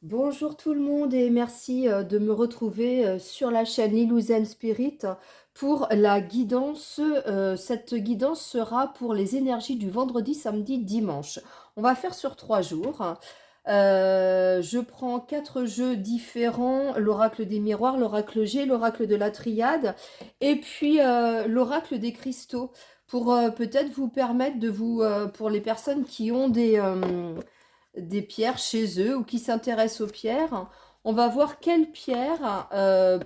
Bonjour tout le monde et merci de me retrouver sur la chaîne Lilouzen Spirit pour la guidance. Cette guidance sera pour les énergies du vendredi, samedi, dimanche. On va faire sur 3 jours. Je prends 4 jeux différents, l'oracle des miroirs, l'oracle G, l'oracle de la triade et puis l'oracle des cristaux pour peut-être vous permettre de vous, pour les personnes qui ont des pierres chez eux ou qui s'intéressent aux pierres. On va voir quelle pierre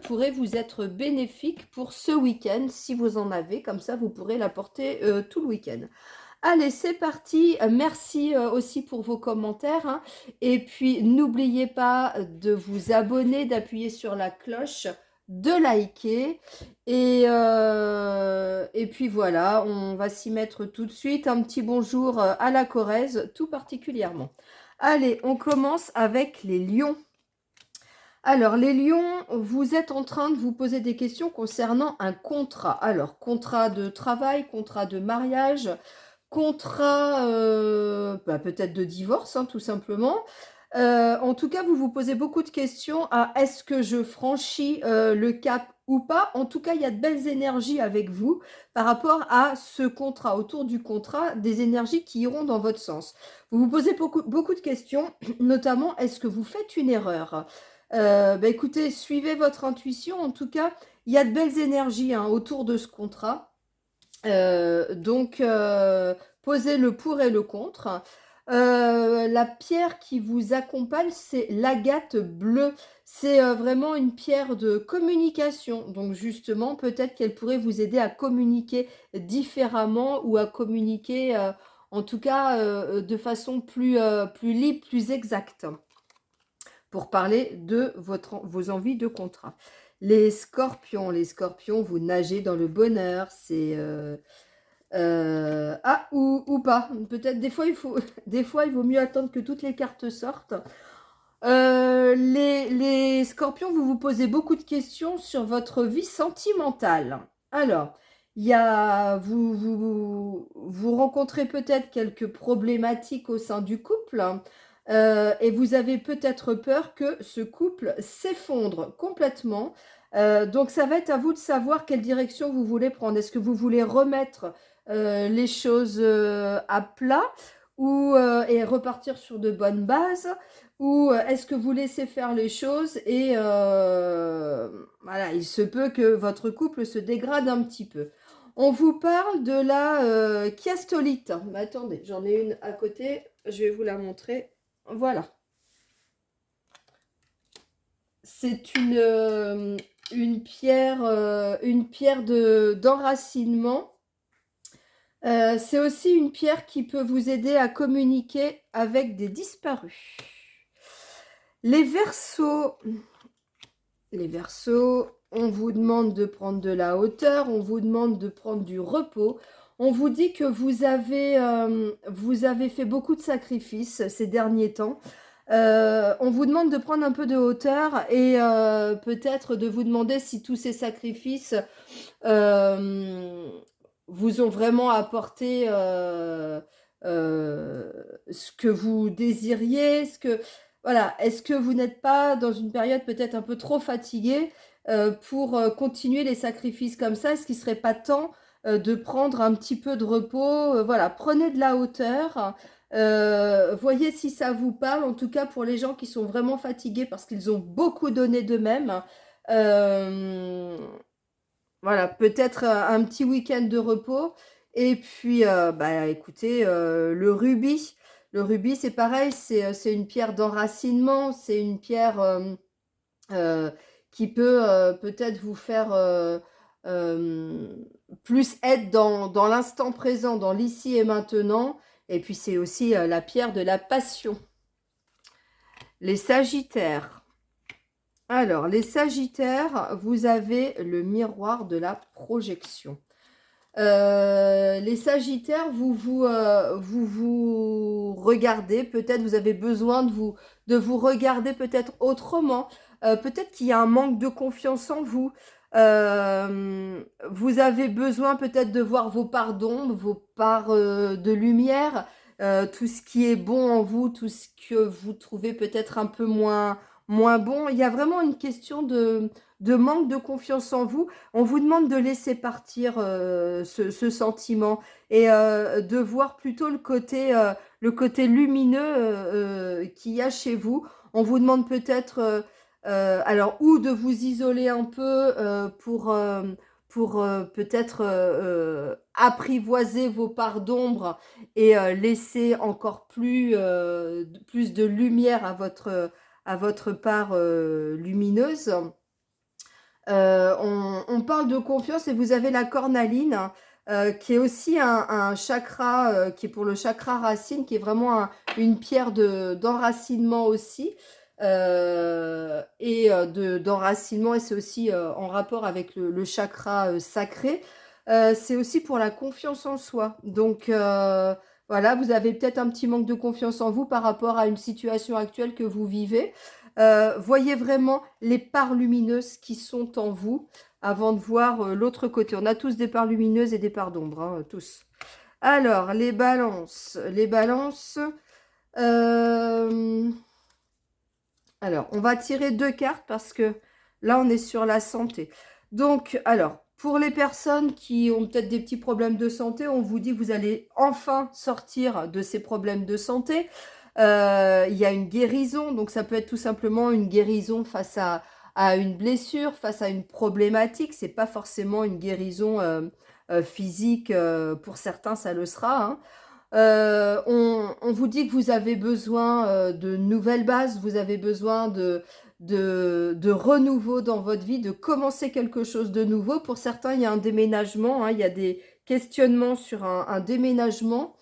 pourrait vous être bénéfique pour ce week-end, si vous en avez. Comme ça, vous pourrez la porter tout le week-end. Allez, c'est parti. Merci aussi pour vos commentaires, hein. Et puis, n'oubliez pas de vous abonner, d'appuyer sur la cloche, de liker. Et puis voilà, on va s'y mettre tout de suite. Un petit bonjour à la Corrèze, tout particulièrement. Allez, on commence avec les lions. Alors, les lions, vous êtes en train de vous poser des questions concernant un contrat. Alors, contrat de travail, contrat de mariage, contrat peut-être de divorce, hein, tout simplement. En tout cas, vous vous posez beaucoup de questions à est-ce que je franchis le cap ou pas. En tout cas, il y a de belles énergies avec vous par rapport à ce contrat, autour du contrat, des énergies qui iront dans votre sens. Vous vous posez beaucoup de questions, notamment est-ce que vous faites une erreur? Écoutez, suivez votre intuition. En tout cas, il y a de belles énergies hein, autour de ce contrat. Donc, posez le pour et le contre. La pierre qui vous accompagne, c'est l'agate bleue. C'est vraiment une pierre de communication. Donc justement, peut-être qu'elle pourrait vous aider à communiquer différemment ou à communiquer, en tout cas, de façon plus libre, plus exacte, pour parler de vos envies de contrat. Les scorpions, vous nagez dans le bonheur. C'est... ou pas. Peut-être des fois, des fois, il vaut mieux attendre que toutes les cartes sortent. Les scorpions, vous vous posez beaucoup de questions sur votre vie sentimentale. Alors, vous rencontrez peut-être quelques problématiques au sein du couple. Et vous avez peut-être peur que ce couple s'effondre complètement. Donc, ça va être à vous de savoir quelle direction vous voulez prendre. Est-ce que vous voulez remettre les choses à plat et repartir sur de bonnes bases? Ou est-ce que vous laissez faire les choses et voilà, il se peut que votre couple se dégrade un petit peu. On vous parle de la chiastolite. Mais attendez, j'en ai une à côté, je vais vous la montrer. Voilà. C'est une pierre d'enracinement. C'est aussi une pierre qui peut vous aider à communiquer avec des disparus. Les Verseaux, on vous demande de prendre de la hauteur, on vous demande de prendre du repos. On vous dit que vous avez fait beaucoup de sacrifices ces derniers temps. On vous demande de prendre un peu de hauteur et peut-être de vous demander si tous ces sacrifices vous ont vraiment apporté ce que vous désiriez, voilà, est-ce que vous n'êtes pas dans une période peut-être un peu trop fatigué pour continuer les sacrifices comme ça? Est-ce qu'il ne serait pas temps de prendre un petit peu de repos? Voilà, prenez de la hauteur. Voyez si ça vous parle. En tout cas, pour les gens qui sont vraiment fatigués parce qu'ils ont beaucoup donné d'eux-mêmes, voilà, peut-être un petit week-end de repos. Et puis, écoutez, le rubis. Le rubis, c'est pareil, c'est une pierre d'enracinement. C'est une pierre qui peut peut-être vous faire plus être dans l'instant présent, dans l'ici et maintenant. Et puis, c'est aussi la pierre de la passion. Les sagittaires. Alors, les sagittaires, vous avez le miroir de la projection. Les sagittaires, vous regardez, peut-être vous avez besoin de vous regarder peut-être autrement. Peut-être qu'il y a un manque de confiance en vous. Vous avez besoin peut-être de voir vos parts d'ombre, vos parts de lumière. tout ce qui est bon en vous, tout ce que vous trouvez peut-être un peu moins bon. Il y a vraiment une question de manque de confiance en vous. On vous demande de laisser partir ce sentiment et de voir plutôt le côté lumineux qu'il y a chez vous. On vous demande peut-être, alors, ou de vous isoler un peu pour peut-être apprivoiser vos parts d'ombre et laisser encore plus de lumière à votre part lumineuse. On parle de confiance et vous avez la cornaline qui est aussi un chakra, qui est pour le chakra racine, qui est vraiment une pierre d'enracinement aussi. D'enracinement, et c'est aussi en rapport avec le chakra sacré. C'est aussi pour la confiance en soi. Donc voilà, vous avez peut-être un petit manque de confiance en vous par rapport à une situation actuelle que vous vivez. Voyez vraiment les parts lumineuses qui sont en vous avant de voir l'autre côté. On a tous des parts lumineuses et des parts d'ombre, hein, tous. Alors, les balances. Les balances. euh, Alors, on va tirer 2 cartes parce que là, on est sur la santé. Donc, alors, pour les personnes qui ont peut-être des petits problèmes de santé, on vous dit que vous allez enfin sortir de ces problèmes de santé. Il y a une guérison, donc ça peut être tout simplement une guérison face à une blessure, face à une problématique. C'est pas forcément une guérison physique. Pour certains, ça le sera, hein. On vous dit que vous avez besoin de nouvelles bases, vous avez besoin de renouveau dans votre vie, de commencer quelque chose de nouveau. Pour certains, il y a un déménagement, hein, il y a des questionnements sur un déménagement.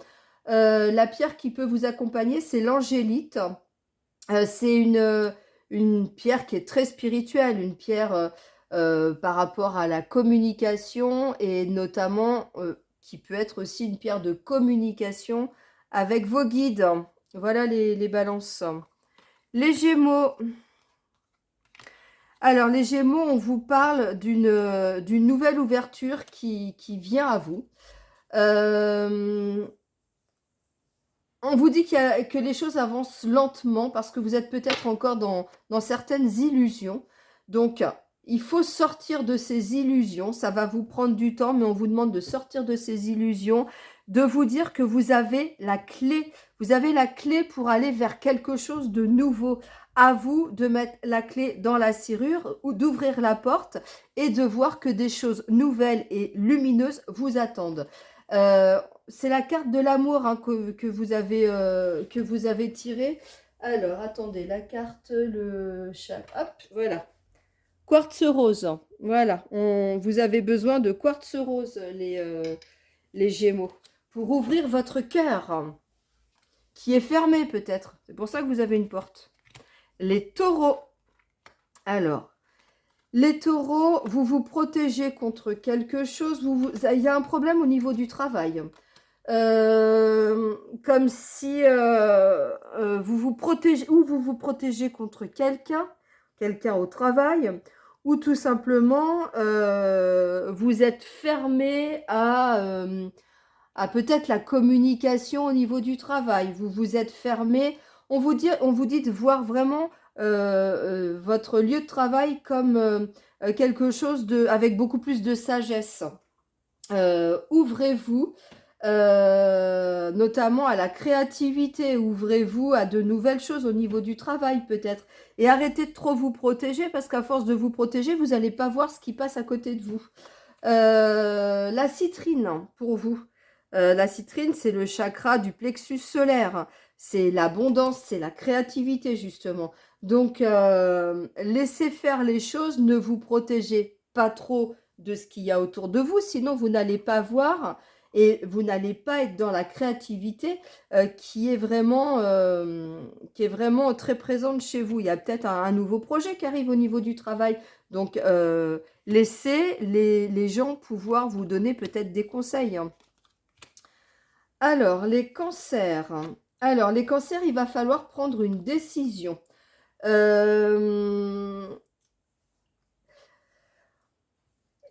La pierre qui peut vous accompagner, c'est l'angélite. C'est une pierre qui est très spirituelle, une pierre par rapport à la communication et notamment qui peut être aussi une pierre de communication avec vos guides. Voilà les balances. Les Gémeaux. Alors les Gémeaux, on vous parle d'une nouvelle ouverture qui vient à vous. On vous dit que les choses avancent lentement parce que vous êtes peut-être encore dans certaines illusions. Donc, il faut sortir de ces illusions. Ça va vous prendre du temps, mais on vous demande de sortir de ces illusions, de vous dire que vous avez la clé. Vous avez la clé pour aller vers quelque chose de nouveau. À vous de mettre la clé dans la serrure ou d'ouvrir la porte et de voir que des choses nouvelles et lumineuses vous attendent. Euh, c'est la carte de l'amour, hein, que vous avez tirée. Alors, attendez, la carte, le chat. Hop, voilà. Quartz rose. Voilà. Vous avez besoin de quartz rose, les Gémeaux, pour ouvrir votre cœur, qui est fermé peut-être. C'est pour ça que vous avez une porte. Les taureaux. Alors, les taureaux, vous vous protégez contre quelque chose. Il y a un problème au niveau du travail. Comme si vous vous protégez contre quelqu'un au travail, ou tout simplement vous êtes fermé à peut-être la communication au niveau du travail. Vous vous êtes fermé. On vous dit de voir vraiment votre lieu de travail comme quelque chose avec beaucoup plus de sagesse. Ouvrez-vous notamment à la créativité, ouvrez-vous à de nouvelles choses au niveau du travail peut-être, et arrêtez de trop vous protéger parce qu'à force de vous protéger, vous n'allez pas voir ce qui passe à côté de vous. La citrine pour vous. La citrine, c'est le chakra du plexus solaire, c'est l'abondance, c'est la créativité justement. Donc laissez faire les choses, ne vous protégez pas trop de ce qu'il y a autour de vous, sinon vous n'allez pas voir et vous n'allez pas être dans la créativité qui est vraiment très présente chez vous. Il y a peut-être un nouveau projet qui arrive au niveau du travail. Donc, laissez les gens pouvoir vous donner peut-être des conseils. Alors, les cancers. Alors, les cancers, il va falloir prendre une décision.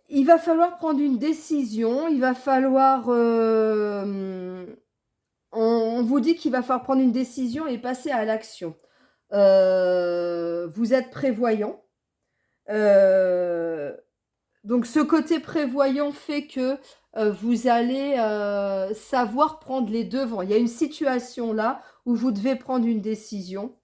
Il va falloir prendre une décision, il va falloir on vous dit qu'il va falloir prendre une décision et passer à l'action. Vous êtes prévoyant. Donc ce côté prévoyant fait que vous allez savoir prendre les devants. Il y a une situation là où vous devez prendre une décision.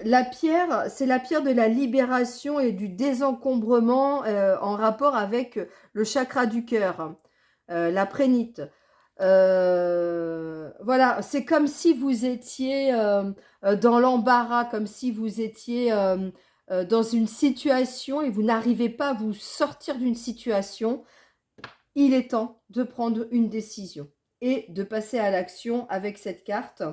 La pierre, c'est la pierre de la libération et du désencombrement en rapport avec le chakra du cœur, la prénite. Voilà, c'est comme si vous étiez dans l'embarras, comme si vous étiez dans une situation et vous n'arrivez pas à vous sortir d'une situation. Il est temps de prendre une décision et de passer à l'action avec cette carte,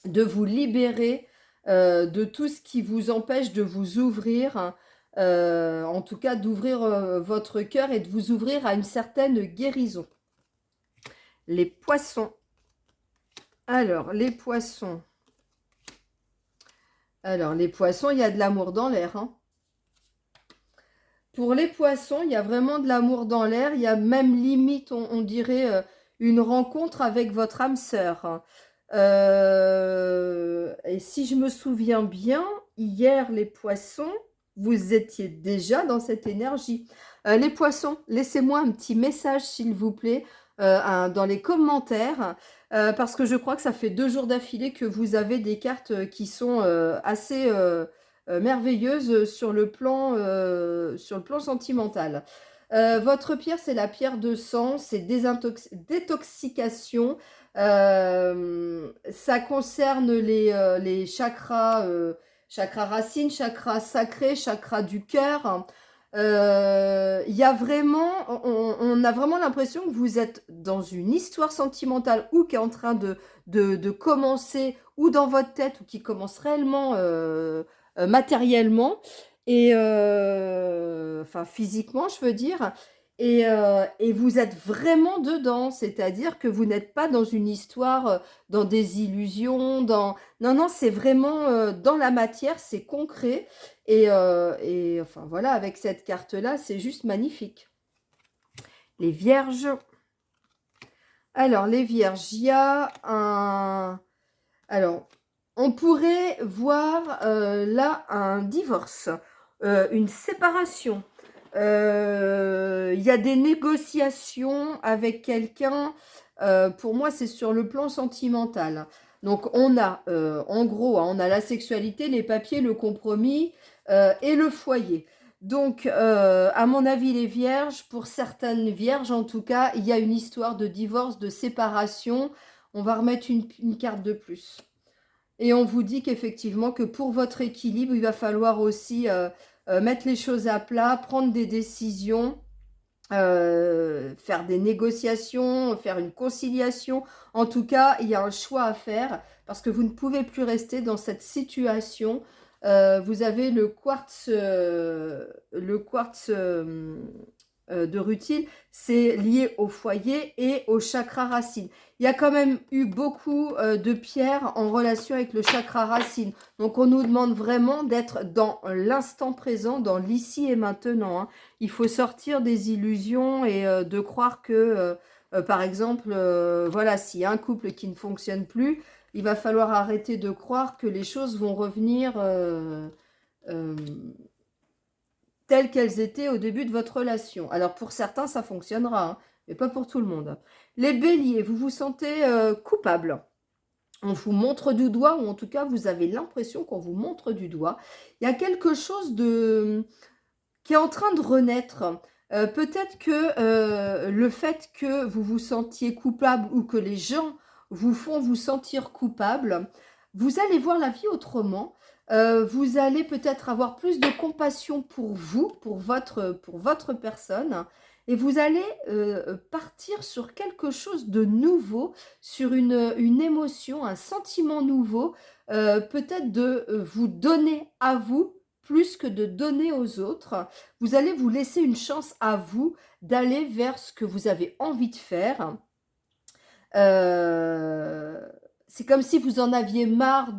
de vous libérer de tout ce qui vous empêche de vous ouvrir, en tout cas d'ouvrir votre cœur et de vous ouvrir à une certaine guérison. Les poissons. Alors, les poissons. Alors, les poissons, il y a de l'amour dans l'air. Hein. Pour les poissons, il y a vraiment de l'amour dans l'air. Il y a même limite, on dirait, une rencontre avec votre âme sœur. Et si je me souviens bien, hier, les poissons, vous étiez déjà dans cette énergie. Les poissons, laissez-moi un petit message, s'il vous plaît, dans les commentaires, parce que je crois que ça fait 2 jours d'affilée que vous avez des cartes qui sont assez merveilleuses sur le plan sentimental. Votre pierre, c'est la pierre de sang, c'est détoxication. Ça concerne les chakras, chakras racines, chakras sacrés, chakras du cœur. Il y a vraiment, on a vraiment l'impression que vous êtes dans une histoire sentimentale ou qui est en train de commencer, ou dans votre tête, ou qui commence réellement matériellement, et enfin physiquement, je veux dire. Et vous êtes vraiment dedans, c'est-à-dire que vous n'êtes pas dans une histoire, dans des illusions, Non, non, c'est vraiment dans la matière, c'est concret. Et enfin voilà, avec cette carte-là, c'est juste magnifique. Les vierges. Alors, les vierges, il y a un... Alors, on pourrait voir là un divorce, une séparation. Il y a des négociations avec quelqu'un. Pour moi, c'est sur le plan sentimental. Donc, on a, en gros, hein, on a la sexualité, les papiers, le compromis et le foyer. Donc, à mon avis, les vierges, pour certaines vierges en tout cas, il y a une histoire de divorce, de séparation. On va remettre une carte de plus. Et on vous dit qu'effectivement, que pour votre équilibre, il va falloir aussi mettre les choses à plat, prendre des décisions, faire des négociations, faire une conciliation. En tout cas, il y a un choix à faire parce que vous ne pouvez plus rester dans cette situation. Vous avez le quartz de rutile, c'est lié au foyer et au chakra racine. Il y a quand même eu beaucoup de pierres en relation avec le chakra racine. Donc, on nous demande vraiment d'être dans l'instant présent, dans l'ici et maintenant. Hein. Il faut sortir des illusions et de croire que, par exemple, voilà, s'il y a un couple qui ne fonctionne plus, il va falloir arrêter de croire que les choses vont revenir telles qu'elles étaient au début de votre relation. Alors, pour certains, ça fonctionnera, hein, mais pas pour tout le monde. Les béliers, vous vous sentez coupable. On vous montre du doigt, ou en tout cas, vous avez l'impression qu'on vous montre du doigt. Il y a quelque chose qui est en train de renaître. Peut-être que le fait que vous vous sentiez coupable ou que les gens vous font vous sentir coupable, vous allez voir la vie autrement. Vous allez peut-être avoir plus de compassion pour vous, pour votre personne, et vous allez partir sur quelque chose de nouveau, sur une émotion, un sentiment nouveau, peut-être de vous donner à vous plus que de donner aux autres. Vous allez vous laisser une chance à vous d'aller vers ce que vous avez envie de faire. C'est comme si vous en aviez marre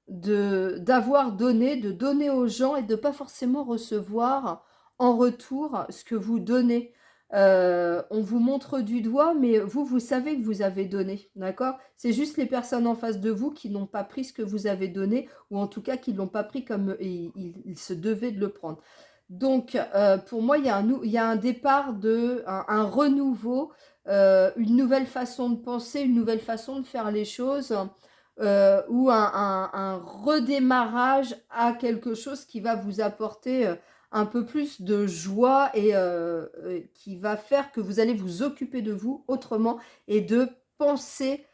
d'avoir donné, de donner aux gens et de pas forcément recevoir en retour ce que vous donnez. On vous montre du doigt, mais vous, vous savez que vous avez donné, d'accord? C'est juste les personnes en face de vous qui n'ont pas pris ce que vous avez donné, ou en tout cas qui ne l'ont pas pris comme ils se devaient de le prendre. Donc, pour moi, il y a un départ, un renouveau, une nouvelle façon de penser, une nouvelle façon de faire les choses, ou un redémarrage à quelque chose qui va vous apporter un peu plus de joie et qui va faire que vous allez vous occuper de vous autrement et de penser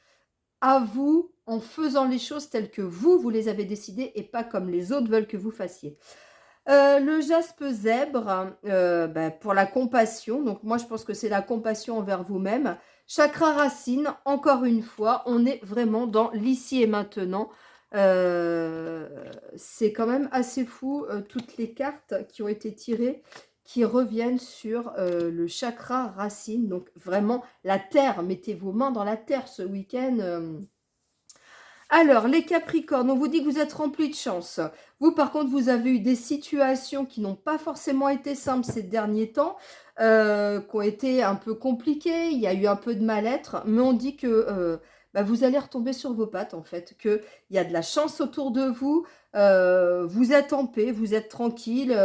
à vous en faisant les choses telles que vous les avez décidées et pas comme les autres veulent que vous fassiez. Le jaspe zèbre, pour la compassion, donc moi je pense que c'est la compassion envers vous-même. Chakra racine, encore une fois, on est vraiment dans l'ici et maintenant. C'est quand même assez fou, toutes les cartes qui ont été tirées, qui reviennent sur le chakra racine. Donc vraiment la terre, mettez vos mains dans la terre ce week-end. Alors, les Capricornes, on vous dit que vous êtes remplis de chance. Vous, par contre, vous avez eu des situations qui n'ont pas forcément été simples ces derniers temps, qui ont été un peu compliquées. Il y a eu un peu de mal-être, mais on dit que vous allez retomber sur vos pattes, en fait, qu'il y a de la chance autour de vous, vous êtes en paix, vous êtes tranquille,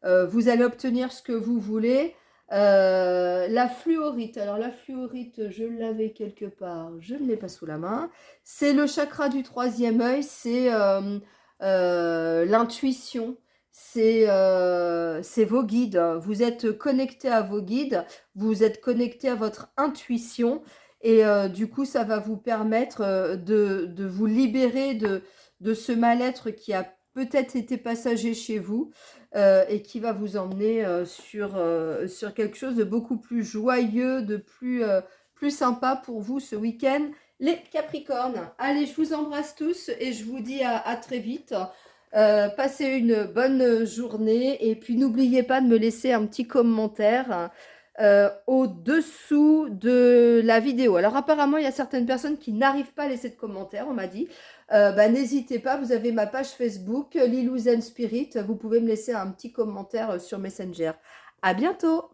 vous allez obtenir ce que vous voulez. La fluorite, alors la fluorite, je l'avais quelque part, je ne l'ai pas sous la main. C'est le chakra du troisième œil, c'est l'intuition, c'est vos guides. Vous êtes connecté à vos guides, vous êtes connecté à votre intuition et du coup, ça va vous permettre de vous libérer de ce mal-être qui a peut-être été passager chez vous. Et qui va vous emmener sur quelque chose de beaucoup plus joyeux, de plus sympa pour vous ce week-end, les Capricornes. Allez, je vous embrasse tous et je vous dis à très vite. Passez une bonne journée et puis n'oubliez pas de me laisser un petit commentaire au-dessous de la vidéo. Alors apparemment, il y a certaines personnes qui n'arrivent pas à laisser de commentaires, on m'a dit. N'hésitez pas, vous avez ma page Facebook, Lilou Zen Spirit. Vous pouvez me laisser un petit commentaire sur Messenger. À bientôt!